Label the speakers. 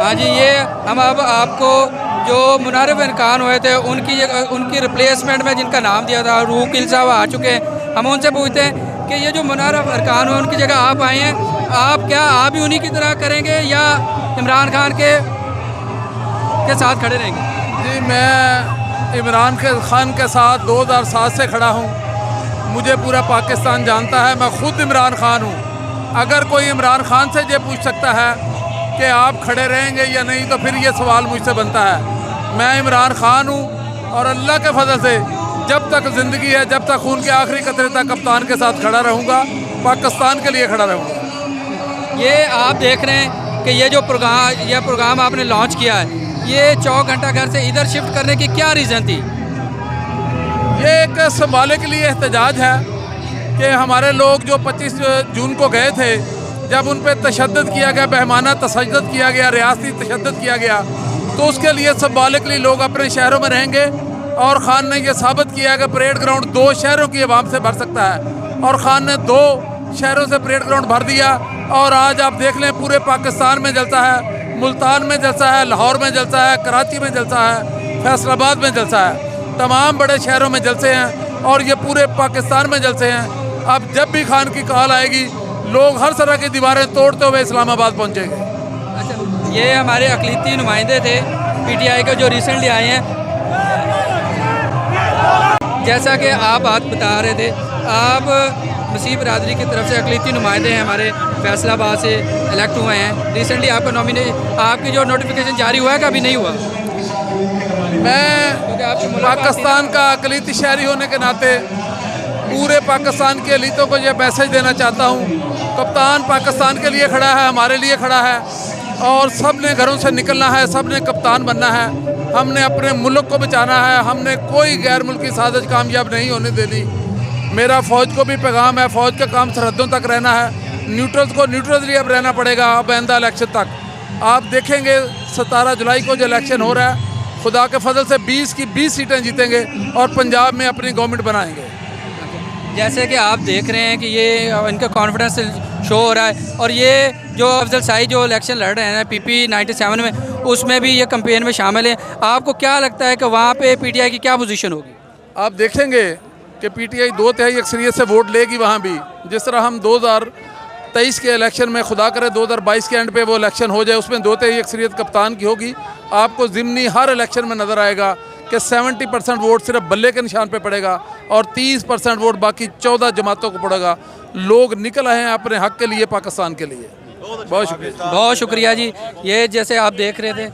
Speaker 1: हाँ जी, ये हम अब आपको जो मुनारिफ खान हुए थे उनकी रिप्लेसमेंट में जिनका नाम दिया था रूकिल साहब आ चुके हैं। हम उनसे पूछते हैं कि ये जो मुनारिफ खान हुए उनकी जगह आप आए हैं, आप भी उन्हीं की तरह करेंगे या इमरान खान के साथ खड़े रहेंगे?
Speaker 2: जी, मैं इमरान खान के साथ 2007 से खड़ा हूँ। मुझे पूरा पाकिस्तान जानता है, मैं ख़ुद इमरान खान हूँ। अगर कोई इमरान खान से ये पूछ सकता है कि आप खड़े रहेंगे या नहीं, तो फिर ये सवाल मुझसे बनता है। मैं इमरान खान हूँ और अल्लाह के फजल से जब तक ज़िंदगी है, जब तक खून के आखिरी कतरे तक कप्तान के साथ खड़ा रहूँगा, पाकिस्तान के लिए खड़ा रहूँगा।
Speaker 1: ये आप देख रहे हैं कि ये प्रोग्राम आपने लॉन्च किया है, ये 4 घंटा घर से इधर शिफ्ट करने की क्या रीज़न थी?
Speaker 2: ये एक संभाले के लिए एहतजाज है कि हमारे लोग जो 25 जून को गए थे, जब उन पर तशद्दुद किया गया, बेहमाना तशद्दुद किया गया, रियासती तशद्दुद किया गया, तो उसके लिए सिंबॉलिकली लोग अपने शहरों में रहेंगे। और ख़ान ने यह साबित किया कि परेड ग्राउंड 2 शहरों की आवाम से भर सकता है, और ख़ान ने 2 शहरों से परेड ग्राउंड भर दिया। और आज आप देख लें, पूरे पाकिस्तान में जलसा है, मुल्तान में जलसा है, लाहौर में जलसा है, कराची में जलसा है, फैसलाबाद में जलसा है, तमाम बड़े शहरों में जलसे हैं और ये पूरे पाकिस्तान में जलसे हैं। अब जब भी खान की कॉल आएगी, लोग हर तरह की दीवारें तोड़ते हुए इस्लामाबाद पहुंचेंगे।
Speaker 1: अच्छा, ये हमारे अक़लीती नुमाइंदे थे पीटीआई के जो रिसेंटली आए हैं। जैसा कि आप बात बता रहे थे, आप मसीह बरादरी की तरफ से अक़लीती नुमाइंदे हैं, हमारे फैसलाबाद से इलेक्ट हुए हैं। रिसेंटली आपकी जो नोटिफिकेशन जारी हुआ है कि अभी नहीं हुआ?
Speaker 2: मैं पाकिस्तान का अक़लीती शहरी होने के नाते पूरे पाकिस्तान के अक़लीतों को यह मैसेज देना चाहता हूँ, कप्तान पाकिस्तान के लिए खड़ा है, हमारे लिए खड़ा है, और सब ने घरों से निकलना है, सब ने कप्तान बनना है। हमने अपने मुल्क को बचाना है, हमने कोई गैर मुल्की साजिश कामयाब नहीं होने देनी। मेरा फ़ौज को भी पैगाम है, फ़ौज का काम सरहदों तक रहना है, न्यूट्रल्स को न्यूट्रली अब रहना पड़ेगा। अब आइंदा इलेक्शन तक आप देखेंगे 17 जुलाई को जो इलेक्शन हो रहा है, खुदा के फजल से 20 की 20 सीटें जीतेंगे और पंजाब में अपनी गवर्नमेंट बनाएंगे।
Speaker 1: जैसे कि आप देख रहे हैं कि ये इनका कॉन्फिडेंस शो हो रहा है, और ये जो अफजल साई जो इलेक्शन लड़ रहे हैं PP 97 में, उसमें भी ये कैंपेन में शामिल है। आपको क्या लगता है कि वहाँ पे पीटीआई की क्या पोजीशन होगी?
Speaker 2: आप देखेंगे कि पीटीआई 2/3 अक्सरियत से वोट लेगी वहाँ भी। जिस तरह हम 2023 के इलेक्शन में, खुदा करे 2022 के एंड पे वो इलेक्शन हो जाए, उसमें 2/3 अक्सरियत कप्तान की होगी। आपको ज़िमनी हर इलेक्शन में नज़र आएगा कि 70% वोट सिर्फ बल्ले के निशान पे पड़ेगा और 30% वोट बाकी 14 जमातों को पड़ेगा। लोग निकल आए हैं अपने हक के लिए, पाकिस्तान के लिए। बहुत शुक्रिया।
Speaker 1: बहुत शुक्रिया जी। ये जैसे आप देख रहे थे